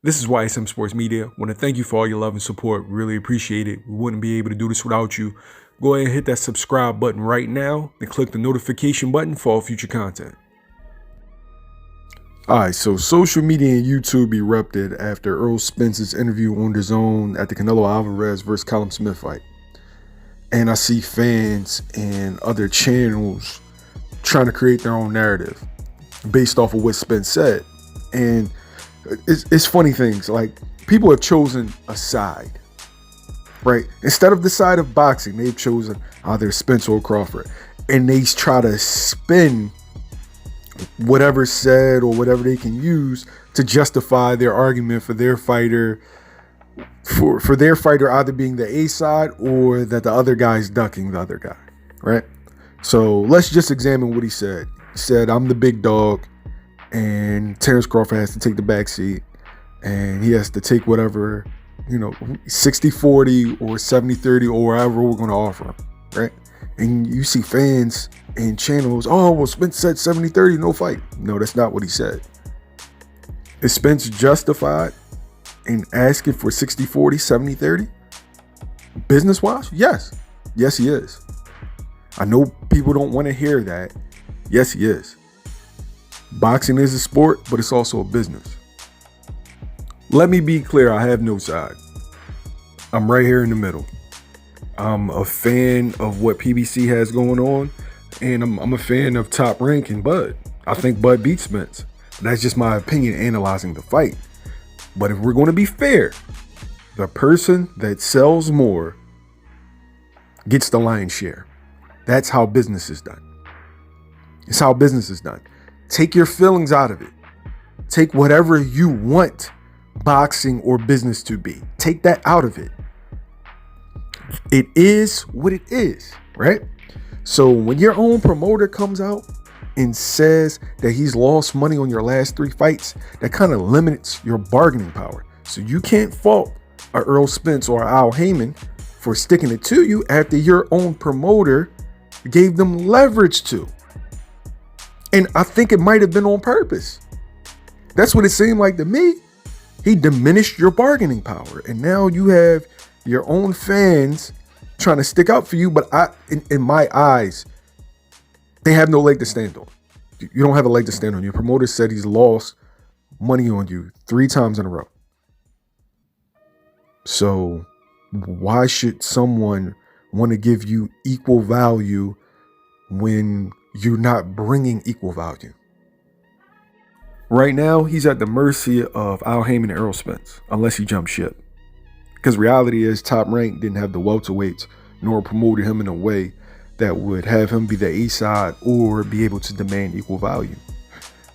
This is YSM Sports Media. Want to thank you for all your love and support. Really appreciate it. We wouldn't be able to do this without you. Go ahead and hit that subscribe button right now and click the notification button for all future content. Alright, so social media and YouTube erupted after Errol Spence's interview on Dazn at the Canelo Alvarez versus Callum Smith fight. And I see fans and other channels trying to create their own narrative based off of what Spence said. And it's funny things, like people have chosen a side, right? Instead of the side of boxing, they've chosen either Spence or Crawford, and they try to spin whatever said or whatever they can use to justify their argument for their fighter, for their fighter either being the A side or that the other guy's ducking the other guy, right? So let's just examine what he said. He said, I'm the big dog, and Terence Crawford has to take the back seat, and he has to take whatever, 60-40 or 70-30 or whatever we're going to offer him, right? And you see fans and channels, oh, well, Spence said 70-30, no fight. No, that's not what he said. Is Spence justified in asking for 60-40, 70-30? Business-wise? Yes. Yes, he is. I know people don't want to hear that. Yes, he is. Boxing is a sport, but it's also a business. Let me be clear, I have no side. I'm right here in the middle. I'm a fan of what PBC has going on, and I'm a fan of Top Rank and Bud. I think Bud beats Spence. That's just my opinion analyzing the fight. But if we're going to be fair, the person that sells more gets the lion's share. That's how business is done. It's how business is done. Take your feelings out of it. Take whatever you want boxing or business to be. Take that out of it. It is what it is, right? So when your own promoter comes out and says that he's lost money on your last 3 fights, that kind of limits your bargaining power. So you can't fault a Errol Spence or Al Heyman for sticking it to you after your own promoter gave them leverage to. And I think it might have been on purpose. That's what it seemed like to me. He diminished your bargaining power. And now you have your own fans trying to stick up for you. But in my eyes, they have no leg to stand on. You don't have a leg to stand on. Your promoter said he's lost money on you 3 times in a row. So why should someone want to give you equal value when you're not bringing equal value? Right now, he's at the mercy of Al Heyman and Errol Spence, unless he jumps ship. Because reality is, Top Rank didn't have the welterweights, nor promoted him in a way that would have him be the A side or be able to demand equal value.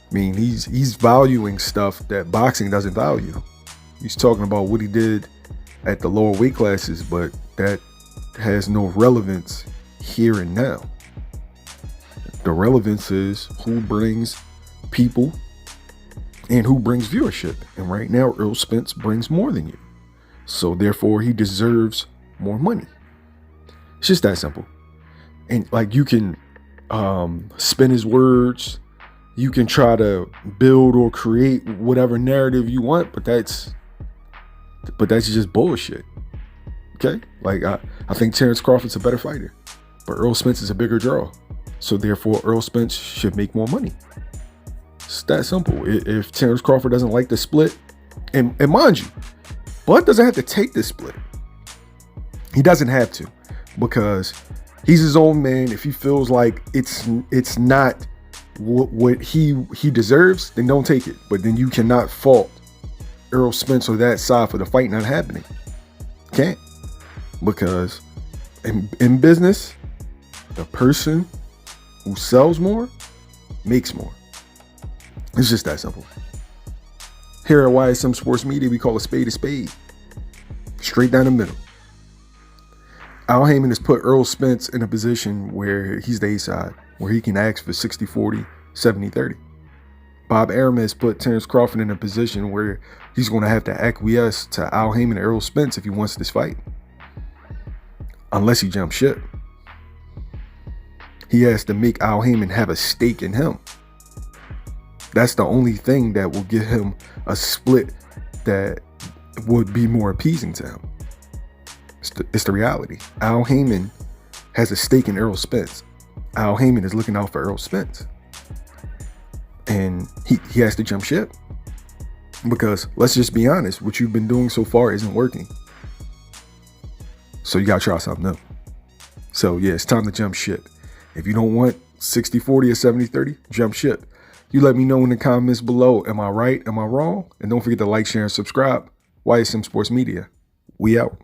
I mean, he's valuing stuff that boxing doesn't value. He's talking about what he did at the lower weight classes, but that has no relevance here and now. The relevance is who brings people and who brings viewership. And right now, Errol Spence brings more than you. So therefore, he deserves more money. It's just that simple. And like, you can spin his words. You can try to build or create whatever narrative you want, but that's just bullshit. Okay? Like, I think Terence Crawford's a better fighter, but Errol Spence is a bigger draw. So therefore, Errol Spence should make more money. It's that simple. If Terence Crawford doesn't like the split, and mind you, Bud doesn't have to take this split. He doesn't have to, because he's his own man. If he feels like it's not what he deserves, then don't take it. But then you cannot fault Errol Spence or that side for the fight not happening. Can't. Because in business, the person who sells more makes more. It's just that simple. Here at YSM Sports Media, we call a spade. Straight down the middle. Al Heyman has put Errol Spence in a position where he's the A side, where he can ask for 60-40, 70-30. Bob Arum has put Terence Crawford in a position where he's going to have to acquiesce to Al Heyman and Errol Spence if he wants this fight. Unless he jumps ship. He has to make Al Heyman have a stake in him. That's the only thing that will give him a split that would be more appeasing to him. It's the reality. Al Heyman has a stake in Errol Spence. Al Heyman is looking out for Errol Spence. And he has to jump ship. Because let's just be honest, what you've been doing so far isn't working. So you got to try something new. So yeah, it's time to jump ship. If you don't want 60-40 or 70-30, jump ship. You let me know in the comments below. Am I right? Am I wrong? And don't forget to like, share, and subscribe. YSM Sports Media. We out.